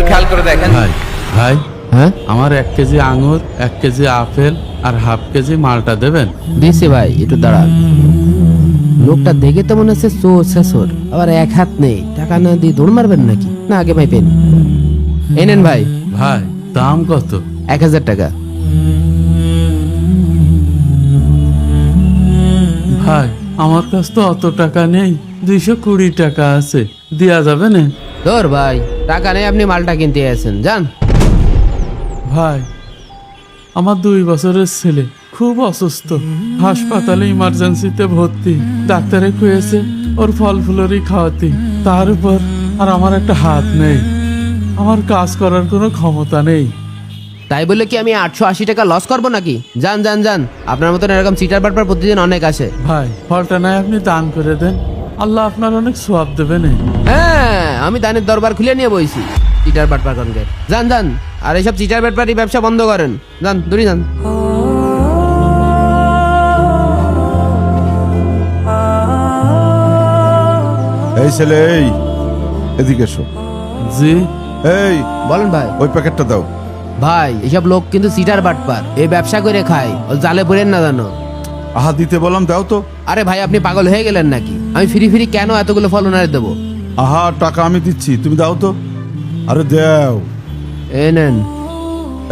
খেয়াল করে দেখেন। ভাই ভাই হ্যাঁ আমার 1 কেজি আঙুর, 1 কেজি আপেল আর হাফ কেজি মালটা দেবেন? দিছি ভাই, একটু দাঁড়ান। লোকটা দেখে তো মনে হচ্ছে চোর শেষর, আবার এক হাত নেই, টাকা না দিয়ে দৌড় মারবেন নাকি? না আগে ভাই পেন এই নেন ভাই। ভাই দাম কত? 1000 টাকা। ভাই আমার কাছে তো অত টাকা নেই, 220 টাকা আছে, দেয়া যাবে না? ধর ভাই, টাকা নেই, আপনি মালটা কিনতে আসেন, যান। ভাই আমার 2 বছরের ছেলে খুব অসুস্থ, হাসপাতালে ইমার্জেন্সিতে ভর্তি। ডাক্তারে কয়েছে ওর ফল ফুলরি খাওয়াতে, তার উপর আর আমার একটা হাত নেই, আমার কাজ করার কোনো ক্ষমতা নেই। তাই বলে কি আমি 880 টাকা লস করবো নাকি? যান যান যান, আপনার মতন এরকম চিটার বাটপার প্রতিদিন অনেক আসে। ভাই ফলটা নাই আপনি দান করে দেন, আল্লাহ আপনার অনেক সওয়াব দেবেন। হ্যাঁ, আমি দানের দরবার খুলে নিয়ে বইছি। চিটার বাটপার কনকে যান যান, আর এইসব চিটার বাটপারি ব্যবসা বন্ধ করেন, যান দূরে যান। এই ছেলে, এই এদিকে এসো। জি এই বলেন ভাই। ওই প্যাকেটটা দাও। ভাই এসব লোক কিন্তু চিটার বাটপার, এই ব্যবসা করে খায়, ও জালে পড়েন না জানো। আহা দিতে বললাম, দাও তো। আরে ভাই আপনি পাগল হয়ে গেলেন নাকি? আমি ফ্রি ফ্রি কেন এতগুলো ফল ওনারে দেবো? আহা টাকা আমি দিচ্ছি, তুমি দাও তো। আরে দাও। এই নেন।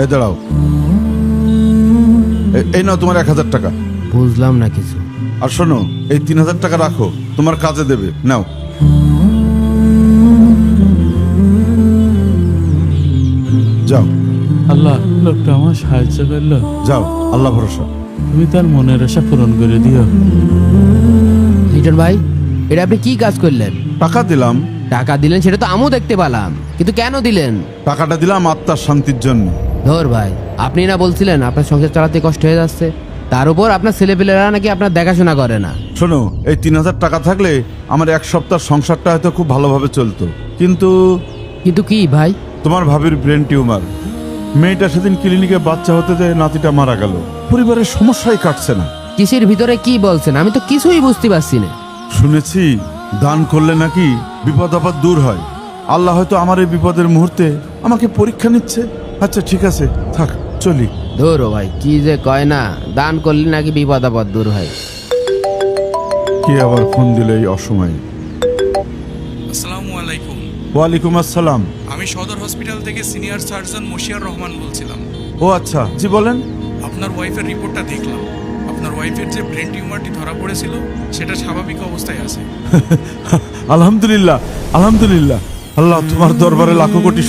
এই দাঁড়াও, এই নাও তোমার 1000 টাকা। বুঝলাম না কিছু। আর শোনো, এই 3000 টাকা রাখো, তোমার কাজে দেবে, নাও। যাও আল্লাহ, লোকটা আমার সাহায্য করলো, যাও, আল্লাহ ভরসা। তুমি তার মনের আশা পূরণ করে দিও। লিটন ভাই, এটা আপনি কি কাজ করলেন? টাকা দিলাম। টাকা দিলেন সেটা তো আমিও দেখতে পেলাম, কিন্তু কেন দিলেন? টাকাটা দিলাম আত্মার শান্তির জন্য। ধর ভাই, আপনি না বলছিলেন আপনার সংসার চালাতে কষ্ট হয়ে যাচ্ছে, তার উপর আপনার ছেলেপেলেরা নাকি আপনার দেখাশোনা করে না। শোনো, এই 3000 টাকা থাকলে আমার 1 সপ্তাহ সংসারটা হয়তো খুব ভালোভাবে চলতো, কিন্তু কিন্তু কি ভাই? তোমার ভাবির ব্রেন টিউমার। মেয়েটা সেদিন ক্লিনিকে বাচ্চা হতে যেয়ে নাতিটা মারা গেল, পরিবারের সমস্যাই কাটছে না। কিসের ভিতরে কি বলছেন? আমি তো কিছুই বুঝতে পারছি না। শুনেছি দান করলে নাকি বিপদ আপদ দূর হয়। আল্লাহ হয়তো আমার এই বিপদের মুহূর্তে আমাকে পরীক্ষা নিচ্ছে। আচ্ছা ঠিক আছে, থাক, চলি। ধরো ভাই, কি যে কয় না, দান করলে নাকি বিপদ আপদ দূর হয়। কে আবার ফোন দিলে এই অসময়ে? আসসালামু আলাইকুম। ওয়ালাইকুম আসসালাম। আমি সদর হসপিটাল থেকে সিনিয়র সার্জন মশিয়ার রহমান বলছিলাম। ও আচ্ছা, জি বলেন। আপনার ওয়াইফের রিপোর্টটা দেখলাম। আপনার ওয়াইফের যে ব্রেন টিউমারটি ধরা পড়েছিল সেটা স্বাভাবিক অবস্থায় আছে। আলহামদুলিল্লাহ, আলহামদুলিল্লাহ। আল্লাহ তোমার দরবারে লাখো কোটি